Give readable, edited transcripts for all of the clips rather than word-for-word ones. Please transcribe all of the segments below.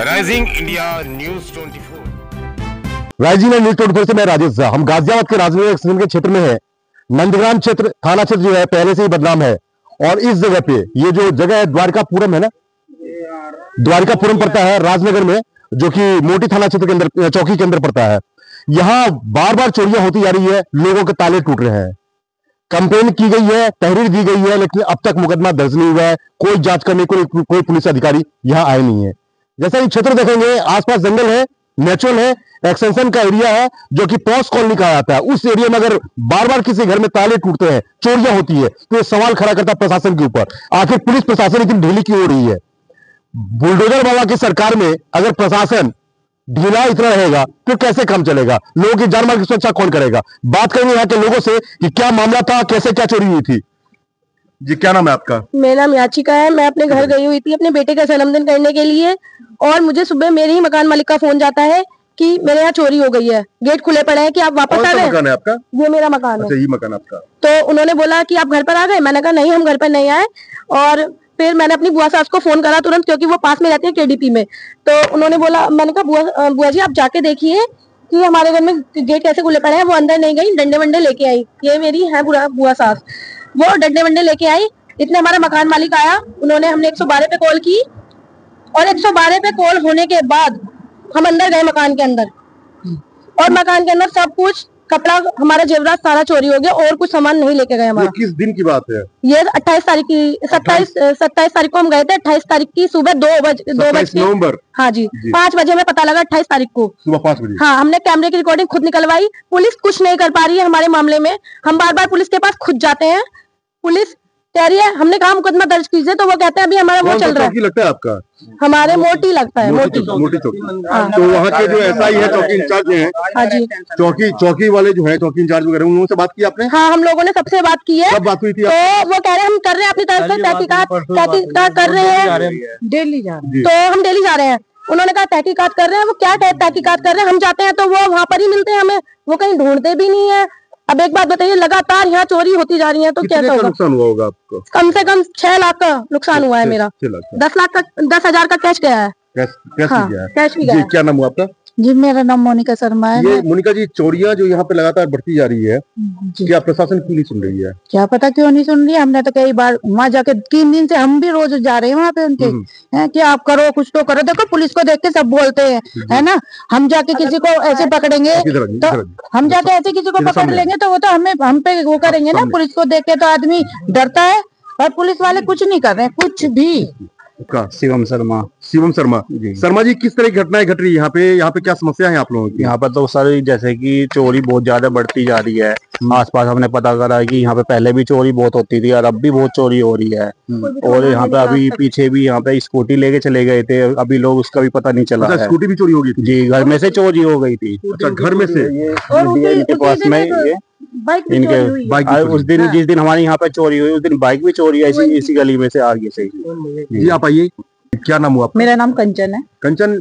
Rising India news 24। Rising news 24 से मैं राजेश झा। हम गाजियाबाद के राजनगर एक्सटेंशन के क्षेत्र में है। नंदग्राम क्षेत्र थाना क्षेत्र जो है पहले से ही बदनाम है और इस जगह पे ये जो जगह है द्वारकापुरम है ना, द्वारकापुरम पड़ता है राजनगर में, जो कि मोटी थाना क्षेत्र के अंदर चौकी के अंदर पड़ता है। यहाँ बार बार चोरियां होती जा रही है, लोगों के ताले टूट रहे हैं। कंप्लेन की गई है, तहरीर दी गई है, लेकिन अब तक मुकदमा दर्ज नहीं हुआ है। कोई जांच करने कोई पुलिस अधिकारी यहाँ आए नहीं है। जैसा ये क्षेत्र देखेंगे, आसपास जंगल है, नेचुरल है, एक्सटेंशन का एरिया है जो कि पॉस कॉलोनी कहा जाता है। उस एरिया में अगर बार बार किसी घर में ताले टूटते हैं, चोरियां होती है, तो ये सवाल खड़ा करता है प्रशासन के ऊपर। आखिर पुलिस प्रशासन इतनी ढीली क्यों हो रही है? बुलडोजर बाबा की सरकार में अगर प्रशासन ढीला इतना रहेगा तो कैसे काम चलेगा? लोगों की जान माल की सुरक्षा कौन करेगा? बात करेंगे यहाँ के लोगों से कि क्या मामला था, कैसे क्या चोरी हुई थी। जी, क्या नाम है आपका? मेरा नाम याचिका है। मैं अपने घर गई हुई थी अपने बेटे का जन्मदिन करने के लिए, और मुझे सुबह मेरे ही मकान मालिक का फोन जाता है कि मेरे यहाँ चोरी हो गई है, गेट खुले पड़े हैं कि आप वापस आ गए। मकान है आपका? ये मेरा मकान है। अच्छा, ये मकान आपका। तो उन्होंने बोला कि आप घर पर आ गए। मैंने कहा नहीं, हम घर पर नहीं आए। और फिर मैंने अपनी बुआ सास को फोन करा तुरंत, क्योंकि वो पास में रहती है केडीपी में। तो उन्होंने बोला, मैंने कहा बुआ जी आप जाके देखिए कि हमारे घर में गेट कैसे खुले पड़े हैं। वो अंदर नहीं गई, डंडे वंडे लेके आई। ये मेरी है बुआ सास, वो डंडे वंडे लेके आई। इतने हमारा मकान मालिक आया, उन्होंने हमने 112 पे कॉल की, और 112 पे कॉल होने के बाद हम अंदर गए मकान के अंदर, और मकान के अंदर सब कुछ कपड़ा, हमारा जेवरात सारा चोरी हो गया, और कुछ सामान नहीं लेके गए हमारा। ये किस दिन की बात है? ये 28 तारीख की, 27 तारीख को हम गए थे। 28 तारीख की सुबह 2 बजे नवंबर। हाँ जी, 5 बजे में पता लगा 28 तारीख को सुबह 5 बजे। हाँ, हमने कैमरे की रिकॉर्डिंग खुद निकलवाई। पुलिस कुछ नहीं कर पा रही है हमारे मामले में। हम बार बार पुलिस के पास खुद जाते हैं, पुलिस कह रही है, हमने कहा मुकदमा दर्ज कीजिए, तो वो कहते हैं अभी हमारा वो चल रहा है। लगता है आपका? हमारे मोटी लगता है, मोटी चौकी। तो वहाँ के जो एसआई है, चौकी इंचार्ज हैं, हाँ जी, चौकी वाले जो है, चौकी इंचार्ज वगैरह, उनसे बात की आपने? हाँ, हम लोगों ने सबसे बात की है। कब बात हुई थी? तो वो कह रहे हैं हम कर रहे हैं अपनी तरफ से तहकीकात कर रहे हैं, डेली जा रहे हैं। तो हम डेली जा रहे हैं। उन्होंने कहा तहकीकात कर रहे हैं। वो क्या तहकीकात कर रहे हैं? हम जाते हैं तो वो वहाँ पर ही मिलते हैं हमें, वो कहीं ढूंढते भी नहीं है। अब एक बात बताइए, लगातार यहाँ चोरी होती जा रही है तो कैसा होगा? नुकसान हुआ होगा आपको? कम से कम 6 लाख का नुकसान हुआ है मेरा। 10,000 का कैश गया है। कैश भी गया है। क्या नाम हुआ आपका? जी, मेरा नाम मोनिका शर्मा है। ये मोनिका जी, चोरियां जो यहाँ पे लगातार बढ़ती जा रही है, क्या प्रशासन क्यों नहीं सुन रही है? क्या पता क्यों नहीं सुन रही है। हमने तो कई बार वहाँ जाके 3 दिन से हम भी रोज जा रहे हैं वहाँ पे उनके, हैं कि आप करो, कुछ तो करो। देखो पुलिस को देख के सब बोलते हैं, है ना। हम जाके किसी को ऐसे पकड़ेंगे तो हम जाके ऐसे किसी को पकड़ लेंगे तो वो तो हम पे वो करेंगे ना। पुलिस को देख के तो आदमी डरता है, और पुलिस वाले कुछ नहीं कर रहे हैं, कुछ भी। शिवम शर्मा जी। शर्मा जी, किस तरह की घटनाएं घट रही है यहाँ पे क्या समस्या है आप लोगों की? यहाँ पर तो सर जैसे कि चोरी बहुत ज्यादा बढ़ती जा रही है। आसपास हमने पता करा कि यहाँ पे पहले भी चोरी बहुत होती थी और अब भी बहुत चोरी हो रही है। और यहाँ पे अभी पीछे भी यहाँ पे स्कूटी लेके चले गए थे, अभी लोग उसका भी पता नहीं चला है। स्कूटी भी चोरी हो गई थी? जी, घर में से चोरी हो गई थी। अच्छा, घर में से? इनके पास में ये इनके बाइक, उस दिन जिस दिन हमारे यहाँ पे चोरी हुई उस दिन बाइक भी चोरी है इसी गली में से आगे से। जी, आप आइए। क्या नाम हुआ आपका? मेरा नाम कंचन है। कंचन,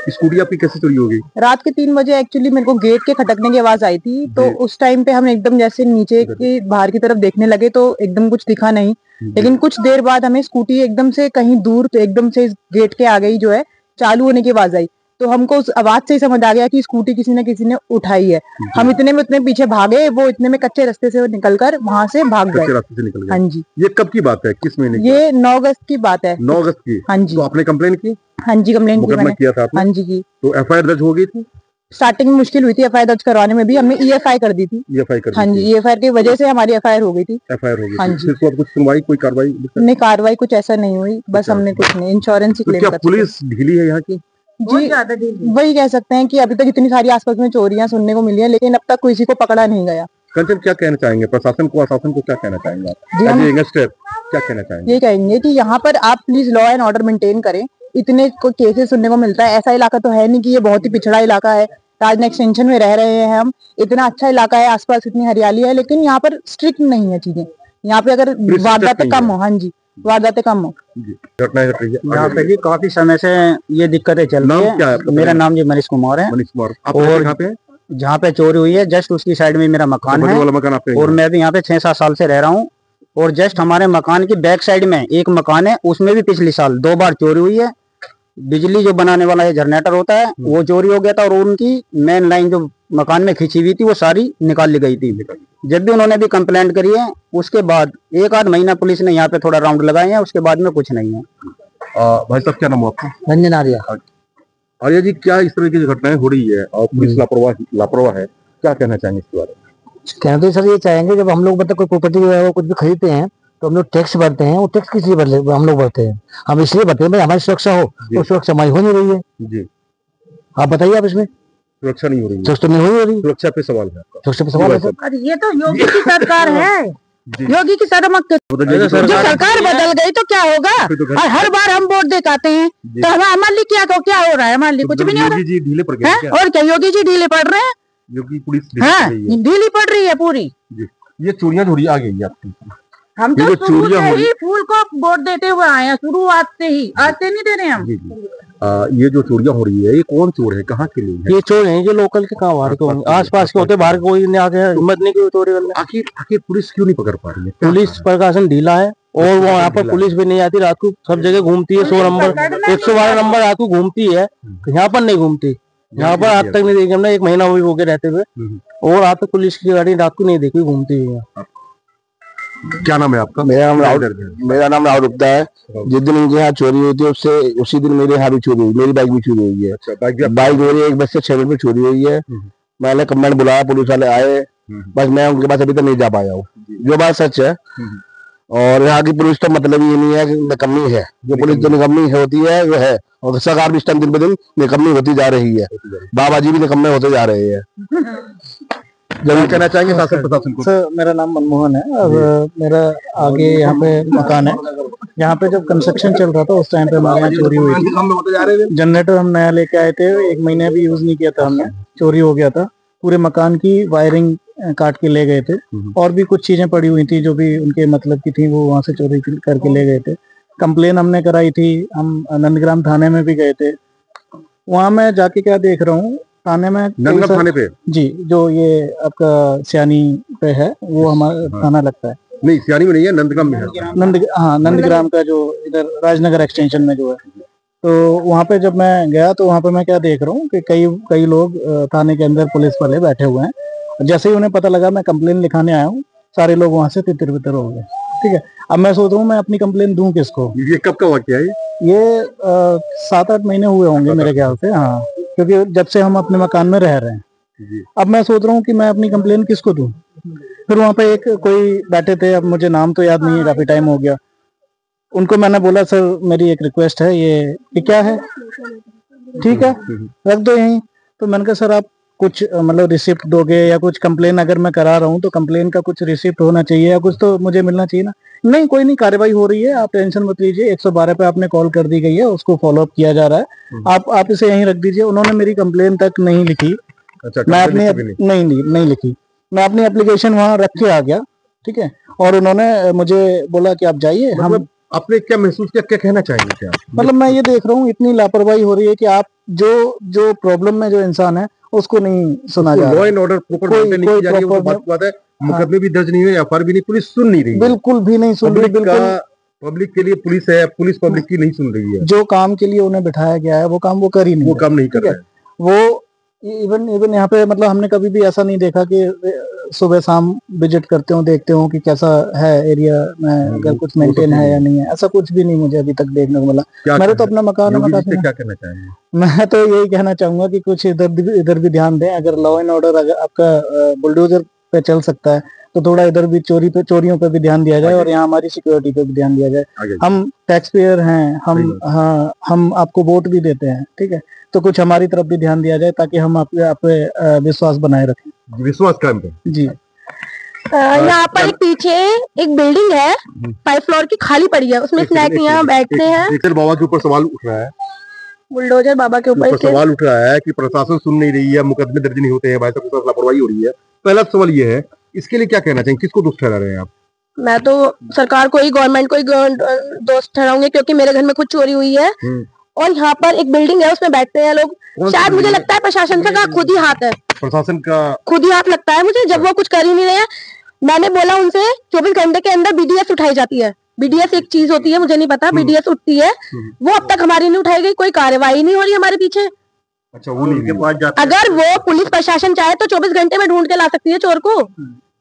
स्कूटी आपकी कैसे चोरी हो गई? रात के 3 बजे एक्चुअली मेरे को गेट के खटकने की आवाज आई थी, तो उस टाइम पे हम एकदम जैसे नीचे की बाहर की तरफ देखने लगे तो एकदम कुछ दिखा नहीं। लेकिन कुछ देर बाद हमें स्कूटी एकदम से कहीं दूर, तो एकदम से गेट के आगे ही जो है चालू होने की आवाज आई। तो हमको उस आवाज से ही समझ आ गया कि स्कूटी किसी ने उठाई है। हम इतने में उतने पीछे भागे, वो इतने में कच्चे रास्ते से निकलकर वहां से भाग गए। हाँ जी। ये कब की बात है, किस महीने की? ये 9 अगस्त की बात है। 9 अगस्त की? हाँ जी। तो आपने कंप्लेन की? हाँ जी, कंप्लेन किया था आपने? हाँ जी की। तो एफआईआर दर्ज हो गई थी? स्टार्टिंग में मुश्किल हुई थी एफआईआर दर्ज करवाने में भी। हमने ईएफआई कर दी थी। हाँ जी, ईएफआई की वजह से हमारी एफआईआर हो गई थी। हाँ जी। फिर कुछ सुनवाई, कोई कार्रवाई? नहीं, कार्रवाई कुछ ऐसा नहीं हुई, बस हमने कुछ नहीं, इंश्योरेंस ही क्लेम कर। पुलिस ढीली है यहाँ की? जी, वही कह सकते हैं कि अभी तक इतनी सारी आसपास में चोरियां सुनने को मिली है, लेकिन अब तक किसी को पकड़ा नहीं गया। कंचन, क्या कहना चाहेंगे प्रशासन को, आशासन को क्या कहना चाहेंगे आप? क्या कहना चाहेंगे? ये कहेंगे कि यहाँ पर आप please law and order maintain करें। इतने केसेस सुनने को मिलता है। ऐसा इलाका तो है नहीं कि ये बहुत ही पिछड़ा इलाका है। राजनगर एक्सटेंशन में रह रहे हैं हम, इतना अच्छा इलाका है, आसपास इतनी हरियाली है, लेकिन यहाँ पर स्ट्रिक्ट नहीं है चीजें। यहाँ पे अगर वारदातें कम हो, हाँ जी, वारदातें कम हो। यहाँ पे भी काफी समय से ये दिक्कतें चल रही है। मेरा नाम जी मनीष कुमार है। और जहाँ पे चोरी हुई है जस्ट उसकी साइड में मेरा मकान है, और मैं भी यहाँ पे 6-7 साल से रह रहा हूँ। और जस्ट हमारे मकान की बैक साइड में एक मकान है, उसमें भी पिछले साल 2 बार चोरी हुई है। बिजली जो बनाने वाला है जनरेटर होता है वो चोरी हो गया था, और उनकी मेन लाइन जो मकान में खींची हुई थी वो सारी निकाल ली गई थी। जब भी उन्होंने भी कंप्लेंट करी है, उसके बाद 1 आध महीना पुलिस ने यहाँ पे थोड़ा राउंड लगाए हैं, उसके बाद में कुछ नहीं है। भाई साहब क्या नाम है आपका? रंजन आर्या। आर्या जी, क्या इस तरह की घटनाएं हो रही है और पुलिस लापरवाह है, क्या कहना चाहेंगे इसके बारे में? कहना तो सर ये चाहेंगे, जब हम लोग मतलब कोई प्रॉपर्टी वो कुछ भी खरीदते हैं तो हम लोग टैक्स भरते हैं। वो टैक्स किस लिए हम लोग भरते हैं? हम इसलिए भरते हैं भाई हमारी सुरक्षा हो, तो सुरक्षा हमारी हो नहीं रही है जी। आप बताइए, आप इसमें सुरक्षा नहीं हो रही है। सुरक्षा नहीं हो रही, सुरक्षा पे सवाल है आपका? सुरक्षा पे सवाल है सर। अरे ये तो योगी की सरकार है, योगी की सरकार बदल गई तो क्या होगा? और हर बार हम वोट दे आते हैं तो हमारे लिए क्या हो रहा है? हमारे लिए कुछ भी नहीं हो रहा योगी जी ढीले पड़ गए है। क्या? और क्या योगी जी ढीले पड़ रहे हैं? योगी पुलिस हाँ, ढीली पड़ रही है पूरी। जी। ये चोरियां थोड़ी आ गई है आपकी। हम ये तो जो शुरू चोरियां से हो रही- ही फूल को वोट देते हुए आए हैं, शुरुआत से ही, आज से नहीं दे रहे हम। जी जी। ये जो चोरियां हो रही है, ये कौन चोर है, कहाँ के लोग हैं? ये चोर हैं जो लोकल के, कहाँ बाहर के होंगे, आस पास के होते, बाहर कोई नहीं आके हिम्मत नहीं की चोरी करने। आखिर पुलिस क्यों नहीं पकड़ पा रही है? क्या पुलिस प्रशासन ढीला है, और वो यहाँ पर पुलिस भी नहीं आती, रात को सब जगह घूमती है। 100 नंबर 112 नंबर रात को घूमती है, यहाँ पर नहीं घूमती। यहाँ पर आज तक नहीं देखी हमने, 1 महीना हो गया रहते हुए, और आज तक पुलिस की गाड़ी रात को नहीं देखी घूमती है। क्या नाम है आपका? मेरा नाम राहुल गुप्ता है। जिस दिन उनके यहाँ चोरी हुई थी उसी दिन मेरे यहाँ भी चोरी हुई, मेरी बाइक भी चोरी हुई है। अच्छा, बाइक मेरी 1 बजे से 6 बजे पे चोरी हुई है। मैंने कंप्लेंट बुलाया, पुलिस वाले आए, बस मैं उनके पास अभी तक नहीं जा पाया हूँ, जो बात सच है। और यहाँ की पुलिस तो मतलब ये नहीं है कि निकम्मी है, जो पुलिस जो निकम्मी होती है वो है, और सरकार भी इस टाइम दिन ब दिन निकम्मी होती जा रही है। बाबा जी भी निकम्मे होते जा रहे हैं। जरूर कहना चाहेंगे शासन प्रशासन को? सर मेरा नाम मनमोहन है, और मेरा आगे यहाँ पे मकान है। यहाँ पे जब कंस्ट्रक्शन चल रहा था उस टाइम पे हमारे यहाँ चोरी हुई थी। जनरेटर हम नया लेके आए थे, 1 महीने भी यूज नहीं किया था हमने, चोरी हो गया था। पूरे मकान की वायरिंग काट के ले गए थे, और भी कुछ चीजें पड़ी हुई थी जो भी उनके मतलब की थी, वो वहां से चोरी करके ले गए थे। कंप्लेन हमने कराई थी, हम नंदग्राम थाने में भी गए थे। वहां मैं जाके क्या देख रहा हूँ, थाने में नंदग्राम थाने पे? जी, जो ये आपका सियानी पे है वो हमारा थाना लगता है। नहीं, सियानी में नहीं है, नंदग्राम में है। नंदग्राम का जो इधर राजनगर एक्सटेंशन में जो है, तो वहाँ पे जब मैं गया तो वहाँ पे मैं क्या देख रहा हूँ कि कई लोग थाने के अंदर पुलिस वाले बैठे हुए हैं। जैसे ही उन्हें पता लगा मैं कंप्लेन लिखाने आया हूँ, सारे लोग वहाँ से तितर-बितर हो गए। ठीक है, अब मैं सोच रहा हूँ मैं अपनी कंप्लेन दूं किसको? ये कब का वाकया है? ये 7-8 महीने हुए होंगे मेरे ख्याल से। हाँ, क्योंकि जब से हम अपने मकान में रह रहे हैं। अब मैं सोच रहा हूँ कि मैं अपनी कंप्लेन किसको दूं? फिर वहाँ पे एक कोई बैठे थे, अब मुझे नाम तो याद नहीं है, काफी टाइम हो गया। उनको मैंने बोला सर मेरी एक रिक्वेस्ट है, ये क्या है? ठीक है, रख दो यहीं। तो मैंने कहा सर आप कुछ मतलब रिसिप्ट दोगे, या कुछ कंप्लेन अगर मैं करा रहा हूँ तो कंप्लेन का कुछ रिसिप्ट होना चाहिए, या कुछ तो मुझे मिलना चाहिए ना। नहीं, कोई नहीं, कार्रवाई हो रही है, आप टेंशन मत लीजिए। 112 पे आपने कॉल कर दी गई है, उसको फॉलो अप किया जा रहा है, आप इसे यहीं रख दीजिए। उन्होंने मेरी कंप्लेन तक नहीं लिखी। अच्छा, मैं अपनी नहीं लिखी, मैं अपनी एप्लीकेशन वहाँ रख के आ गया। ठीक है, और उन्होंने मुझे बोला कि आप जाइए। हम आपने क्या महसूस किया, क्या कहना चाहेंगे? क्या मतलब मैं ये देख रहा हूँ इतनी लापरवाही हो रही है कि आप जो प्रॉब्लम में जो इंसान है उसको नहीं सुना जा रहा। लॉ एंड ऑर्डर प्रॉपर नहीं की जा रही है, वो बात है। मुकदमे भी दर्ज नहीं हुए, एफआईआर भी नहीं, पुलिस सुन नहीं रही है। बिल्कुल भी नहीं सुन रही। बिल्कुल पब्लिक के लिए पुलिस है, पुलिस पब्लिक की नहीं सुन रही है। जो काम के लिए उन्हें बिठाया गया है वो काम वो कर ही नहीं, वो काम नहीं कर रहा है। वो इवन यहाँ पे मतलब हमने कभी भी ऐसा नहीं देखा कि सुबह शाम विजिट करते हो, देखते हो कि कैसा है एरिया में, अगर कुछ मेंटेन है या नहीं है। ऐसा कुछ भी नहीं मुझे अभी तक देखने को मिला। मेरे तो अपना मकान है। क्या कहना चाहेंगे? मैं तो यही कहना चाहूंगा कि कुछ इधर भी ध्यान दें। अगर लॉ एंड ऑर्डर अगर आपका बुलडोजर पे चल सकता है तो थोड़ा इधर भी चोरियों पे भी ध्यान दिया जाए, और यहाँ हमारी सिक्योरिटी पे भी ध्यान दिया जाए। हम टैक्स पेयर हैं, हम आपको वोट भी देते हैं। ठीक है, तो कुछ हमारी तरफ भी ध्यान दिया जाए ताकि हम आप पे विश्वास बनाए रखें। विश्वास कायम करें। जी। यहाँ पर एक पीछे एक बिल्डिंग है 5 फ्लोर की, खाली पड़ी है, उसमें स्नैक यहाँ बैठते हैं। एक बाबा के ऊपर सवाल उठ रहा है, बुलडोजर बाबा के ऊपर सवाल उठ रहा है कि प्रशासन सुन नहीं रही है, मुकदमे दर्ज नहीं होते हैं, भाई साहब के साथ लापरवाही हो रही है। पहला सवाल ये है, इसके लिए क्या कहना चाहेंगे, किसको दोष ठहरा रहे हैं आप? मैं तो सरकार को ही, गवर्नमेंट को ही दोष ठहराऊंगे, क्योंकि मेरे घर में खुद चोरी हुई है। और यहाँ पर एक बिल्डिंग है, उसमें बैठते हैं लोग। शायद मुझे लगता है प्रशासन का खुद ही हाथ है, प्रशासन का खुद ही हाथ लगता है मुझे, जब वो कुछ कर ही नहीं रहे हैं। मैंने बोला उनसे 24 घंटे के अंदर बीडीएस उठाई जाती है, बीडीएस एक चीज होती है, मुझे नहीं पता, बीडीएस उठती है, वो अब तक हमारी नहीं उठाई गई, कोई कार्रवाई नहीं हो रही हमारे पीछे। अच्छा, वो नहीं है। अगर वो पुलिस प्रशासन चाहे तो 24 घंटे में ढूंढ के ला सकती है चोर को,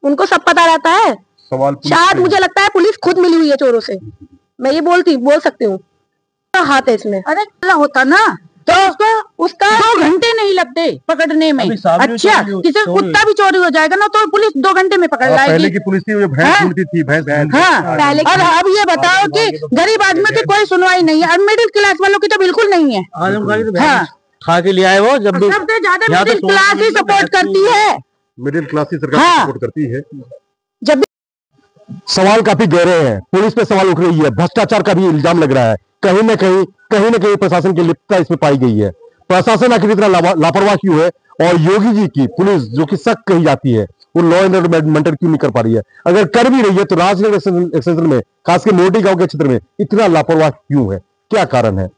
उनको सब पता रहता है। सवाल शायद मुझे लगता है पुलिस खुद मिली हुई है चोरों से, मैं ये बोल सकती हूँ, हाथ है इसमें। अरे होता ना तो उसका 2 घंटे नहीं लगते पकड़ने में। अच्छा, किसी कुत्ता भी चोरी हो जाएगा ना तो पुलिस 2 घंटे में पकड़ लाएगी। पहले की पुलिस थी, भैंस ढूंढती थी, भैंस। हाँ, पहले। और अब ये बताओ कि गरीब आदमी की कोई सुनवाई नहीं है, और मिडिल क्लास वालों की तो बिल्कुल नहीं है। हाँ, खा के लिए आए वो, जब भी सबसे ज्यादा मिडिल क्लास ही सपोर्ट करती है, मिडिल क्लास ही सरकार सपोर्ट करती है। जब सवाल काफी गहरे हैं, पुलिस पे सवाल उठ रही है, भ्रष्टाचार का भी इल्जाम लग रहा है, कहीं न कहीं प्रशासन की लिप्तता इसमें पाई गई है। प्रशासन आखिर इतना लापरवाह क्यों है, और योगी जी की पुलिस जो कि सख्त कही जाती है, वो लॉ एंड ऑर्डर मेंटेन क्यों नहीं कर पा रही है? अगर कर भी रही है तो राजनगर एक्सटेंशन में, खासकर मोटी गांव के क्षेत्र में इतना लापरवाह क्यों है, क्या कारण है?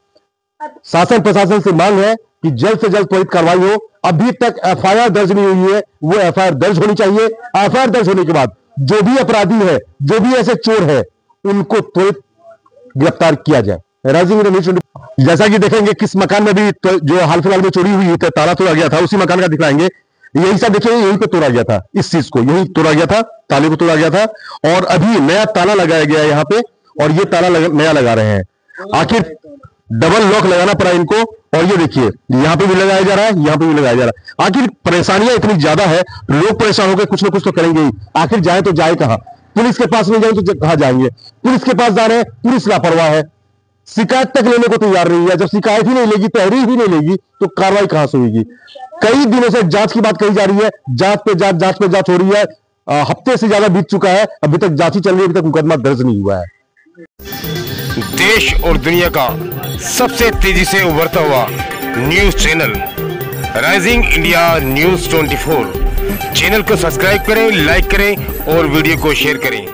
शासन प्रशासन से मांग है कि जल्द से जल्द त्वरित कार्रवाई हो। अभी तक एफआईआर दर्ज नहीं हुई है, वो एफआईआर दर्ज होनी चाहिए। एफआईआर दर्ज होने के बाद जो भी अपराधी है, जो भी ऐसे चोर है, उनको त्वरित गिरफ्तार किया जाए। राइजिंग जैसा कि देखेंगे किस मकान में भी जो हाल फिलहाल में चोरी हुई है, ताला तोड़ा गया था, उसी मकान का दिखाएंगे। यही सब देखिए, यहीं पे तोड़ा गया था, इस चीज को यही तोड़ा गया था, ताले को तोड़ा गया था, और अभी नया ताला लगाया गया है यहाँ पे, और ये ताला नया लगा रहे हैं। आखिर डबल लॉक लगाना पड़ा इनको, और ये देखिए यहाँ पे भी लगाया जा रहा है, यहाँ पे भी लगाया जा रहा है। आखिर परेशानियां इतनी ज्यादा है, लोग परेशान होकर कुछ ना कुछ तो करेंगे ही। आखिर जाए तो जाए कहाँ? पुलिस के पास नहीं जाए तो कहाँ जाएंगे? पुलिस के पास जा रहे हैं, पुलिस लापरवाह है, शिकायत तक लेने को तैयार नहीं है। जब शिकायत ही नहीं लेगी, तहरीर ही नहीं लेगी, तो कार्रवाई कहां से होगी? कई दिनों से जांच की बात कही जा रही है, जांच पे जांच हो रही है, हफ्ते से ज्यादा बीत चुका है, अभी तक जांच ही चल रही है, अभी तक मुकदमा दर्ज नहीं हुआ है। देश और दुनिया का सबसे तेजी से उभरता हुआ news channel rising India news 24 channel को सब्सक्राइब करें, लाइक करें और वीडियो को शेयर करें।